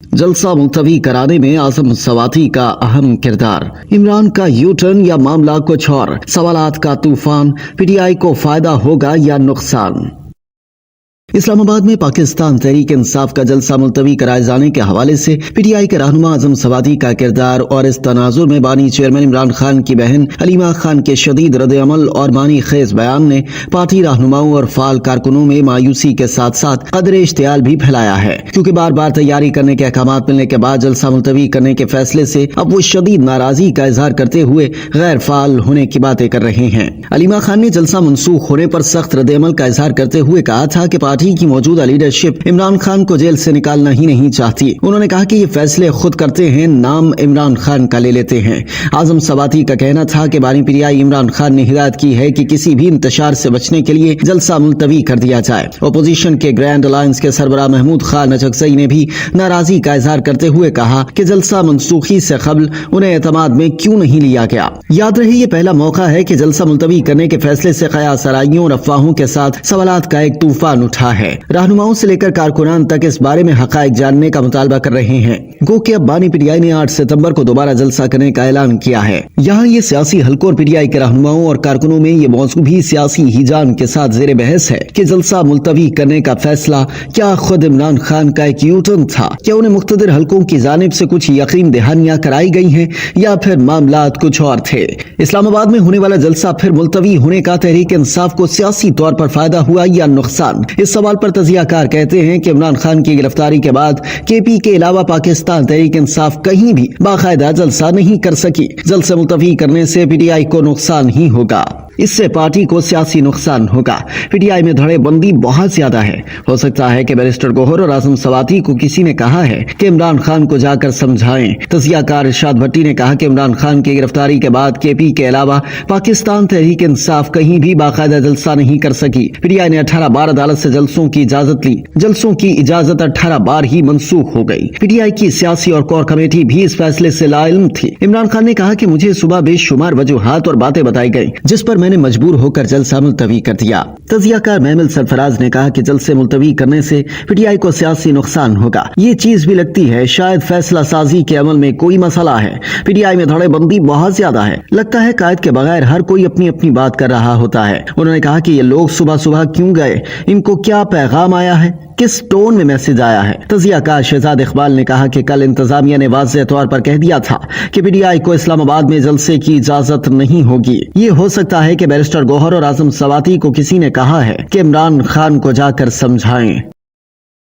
जलसा मुलतवी कराने में आजम सवाती का अहम किरदार। इमरान का यू टर्न या मामला कुछ और, सवालात का तूफान, पीटीआई को फायदा होगा या नुकसान। इस्लामाबाद में पाकिस्तान तहरीक इंसाफ का जलसा मुलतवी कराए जाने के हवाले से पीटीआई के रहनुमा आजम सवाती का किरदार और इस तनाजुर में बानी चेयरमैन इमरान खान की बहन हलीमा खान के शदीद रद्द-ए-अमल और मानी खेज बयान ने पार्टी रहनुमाओं और फाल कारकुनों में मायूसी के साथ साथ कदरे इश्तियाल भी फैलाया है, क्योंकि बार बार तैयारी करने के अहकामात मिलने के बाद जलसा मुलतवी करने के फैसले से अब वो शदीद नाराजगी का इजहार करते हुए गैर फाल होने की बातें कर रहे हैं। हलीमा खान ने जलसा मनसूख होने पर सख्त रद्द-ए-अमल का इजहार करते हुए कहा था कि पार्टी की मौजूदा लीडरशिप इमरान खान को जेल से निकालना ही नहीं चाहती। उन्होंने कहा कि ये फैसले खुद करते हैं, नाम इमरान खान का ले लेते हैं। आजम सवाती का कहना था कि बानी पीटीआई इमरान खान ने हिदायत की है कि किसी भी इंतशार से बचने के लिए जलसा मुलतवी कर दिया जाए। अपोजिशन के ग्रैंड अलायंस के सरबराह महमूद खान नचकजई ने भी नाराजगी का इजहार करते हुए कहा कि जलसा मनसूखी से कबल उन्हें एतमाद में क्यों नहीं लिया गया। याद रहे, ये पहला मौका है कि जलसा मुलतवी करने के फैसले से कयास आराइयों और अफवाहों के साथ सवालात का एक तूफान उठा है। रहनुमाओं से लेकर कारकुनान तक इस बारे में हकाइक जानने का मुतालबा कर रहे हैं। गो कि अब बानी पीटीआई ने 8 सितंबर को दोबारा जलसा करने का ऐलान किया है। यहाँ ये सियासी हलकों और पीटीआई के रहनुमाओं और कारकुनों में ये मौजू भी सियासी हिजान के साथ जेर बहस है कि जलसा मुलतवी करने का फैसला क्या खुद इमरान खान का एक यू टर्न था, क्या उन्हें मुख्तदिर हलकों की जानिब से कुछ यकीन दहानियां कराई गई हैं, या फिर मामलात कुछ और थे। इस्लामाबाद में होने वाला जलसा फिर मुलतवी होने का तहरीक इंसाफ को सियासी तौर पर फायदा हुआ या नुकसान। इस सवाल पर तजियाकार कहते हैं कि इमरान खान की गिरफ्तारी के बाद केपी के अलावा पाकिस्तान तहरीक इंसाफ कहीं भी बाकायदा जलसा नहीं कर सकी। जलसे मुलतवी करने से पीटीआई को नुकसान ही होगा, इससे पार्टी को सियासी नुकसान होगा। पीटीआई में धड़ेबंदी बहुत ज्यादा है। हो सकता है कि बैरिस्टर गौहर और आजम सवाती को किसी ने कहा है कि इमरान खान को जाकर समझाएं। तजियाकार इरशाद भट्टी ने कहा कि इमरान खान की गिरफ्तारी के बाद केपी के अलावा पाकिस्तान तहरीक इंसाफ कहीं भी बाकायदा जलसा नहीं कर सकी। पीटीआई ने 18 बार अदालत से जलसों की इजाजत ली। जलसों की इजाजत 18 बार ही मनसूख हो गई। पीटीआई की सियासी और कोर कमेटी भी इस फैसले से लाइल्म थी। इमरान खान ने कहा कि मुझे सुबह बेशुमार वजूहात और बातें बताई गई, जिस पर मैंने मजबूर होकर जलसा मुलतवी कर दिया। तजियाकार महमिल सरफराज ने कहा कि जलसे मुलतवी करने से पीटीआई को सियासी नुकसान होगा। ये चीज भी लगती है शायद फैसला साजी के अमल में कोई मसला है। पीटीआई में धड़ेबंदी बहुत ज्यादा है। लगता है कायद के बगैर हर कोई अपनी अपनी बात कर रहा होता है। उन्होंने कहा कि ये लोग सुबह सुबह क्यों गए, इनको क्या पैगाम आया है, किस टोन में मैसेज आया है। तजियाकार शहजाद इकबाल ने कहा कि कल इंतजामिया ने वाज़ेह तौर पर कह दिया था कि पीटीआई को इस्लामाबाद में जलसे की इजाजत नहीं होगी। ये हो सकता है कि बैरिस्टर गौहर और आजम सवाती को किसी ने कहा है कि इमरान खान को जाकर समझाएं।